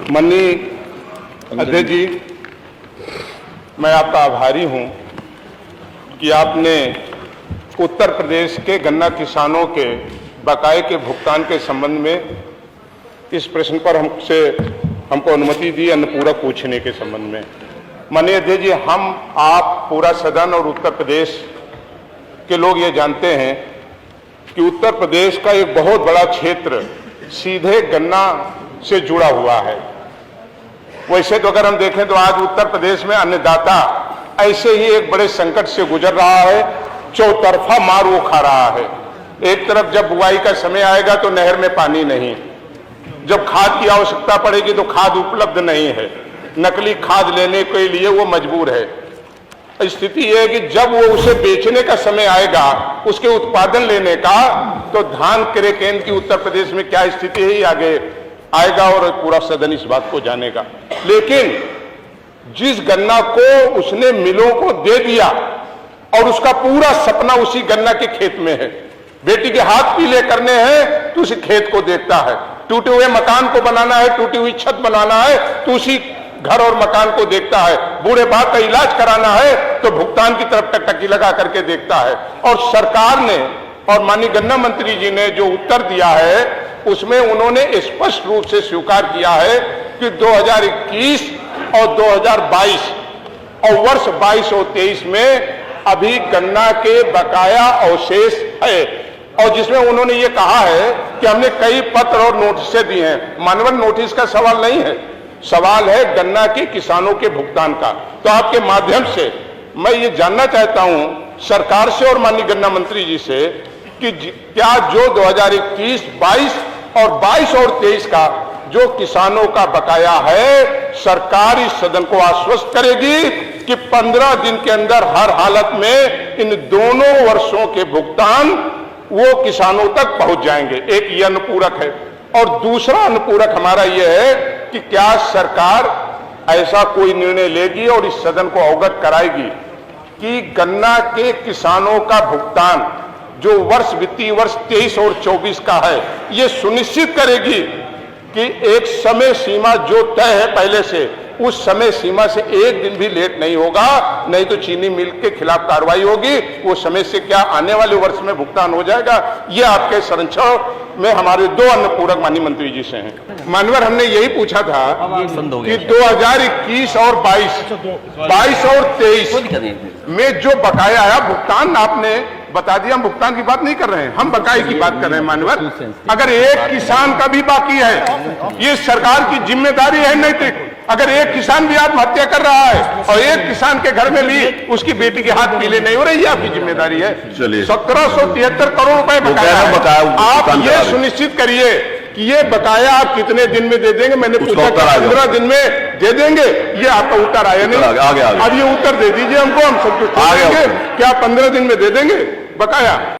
माननीय अध्यक्ष जी, मैं आपका आभारी हूं कि आपने उत्तर प्रदेश के गन्ना किसानों के बकाये के भुगतान के संबंध में इस प्रश्न पर हमको अनुमति दी अन्न पूरक पूछने के संबंध में। माननीय अध्यक्ष जी, हम आप पूरा सदन और उत्तर प्रदेश के लोग ये जानते हैं कि उत्तर प्रदेश का एक बहुत बड़ा क्षेत्र सीधे गन्ना से जुड़ा हुआ है। वैसे तो अगर हम देखें तो आज उत्तर प्रदेश में अन्नदाता ऐसे ही एक बड़े संकट से गुजर रहा है, चौतरफा मार वो खा रहा है। एक तरफ जब बुआई का समय आएगा तो नहर में पानी नहीं, जब खाद की आवश्यकता पड़ेगी तो खाद उपलब्ध नहीं है, नकली खाद लेने के लिए वो मजबूर है। स्थिति यह है कि जब वो उसे बेचने का समय आएगा, उसके उत्पादन लेने का, तो धान क्रय केंद्र की उत्तर प्रदेश में क्या स्थिति है आगे आएगा और पूरा सदन इस बात को जानेगा। लेकिन जिस गन्ना को उसने मिलों को दे दिया और उसका पूरा सपना उसी गन्ना के खेत में है, बेटी के हाथ पीले करने हैं तो उसी खेत को देखता है, टूटे हुए मकान को बनाना है, टूटी हुई छत बनाना है तो उसी घर और मकान को देखता है, बूढ़े बाप का इलाज कराना है तो भुगतान की तरफ टकटकी लगा करके देखता है। और सरकार ने और माननीय गन्ना मंत्री जी ने जो उत्तर दिया है उसमें उन्होंने स्पष्ट रूप से स्वीकार किया है कि 2021 और 2022 और वर्ष 22 और 23 में अभी गन्ना के बकाया अवशेष है, और जिसमें उन्होंने ये कहा है कि हमने कई पत्र और नोटिसें दी हैं। मानवन नोटिस का सवाल नहीं है, सवाल है गन्ना के किसानों के भुगतान का। तो आपके माध्यम से मैं ये जानना चाहता हूं सरकार से और माननीय गन्ना मंत्री जी से कि क्या जो 2021, 22 और 22 और 23 का जो किसानों का बकाया है, सरकार इस सदन को आश्वस्त करेगी कि 15 दिन के अंदर हर हालत में इन दोनों वर्षों के भुगतान वो किसानों तक पहुंच जाएंगे। एक ये अनुपूरक है, और दूसरा अनुपूरक हमारा यह है कि क्या सरकार ऐसा कोई निर्णय लेगी और इस सदन को अवगत कराएगी कि गन्ना के किसानों का भुगतान जो वित्तीय वर्ष 23 और 24 का है, ये सुनिश्चित करेगी कि एक समय सीमा जो तय है पहले से, उस समय सीमा से एक दिन भी लेट नहीं होगा, नहीं तो चीनी मिल के खिलाफ कार्रवाई होगी। वो समय से क्या आने वाले वर्ष में भुगतान हो जाएगा। ये आपके संरक्षण में हमारे दो अन्न पूरक माननीय मंत्री जी से हैं। मानवर हमने यही पूछा था कि 2021 और 22 और 23 में जो बकाया आया भुगतान आपने बता दिया। हम भुगतान की बात नहीं कर रहे हैं, हम बकाये की बात कर रहे हैं। मानवर, अगर एक किसान का भी बाकी है, ये सरकार की जिम्मेदारी है नैतिक। अगर एक किसान भी आत्महत्या कर रहा है और एक किसान के घर में ली उसकी बेटी के हाथ पीले नहीं हो रही, आपकी जिम्मेदारी है। 1773 करोड़ रुपए बकाया। आप ये सुनिश्चित करिए कि ये बकाया आप कितने दिन में दे देंगे। मैंने पूछा 15 दिन में दे देंगे, ये आपका उत्तर आया नहीं। अब ये उत्तर दे दीजिए हमको, हम संतुष्ट हो जाएंगे। क्या 15 दिन में दे देंगे बकाया?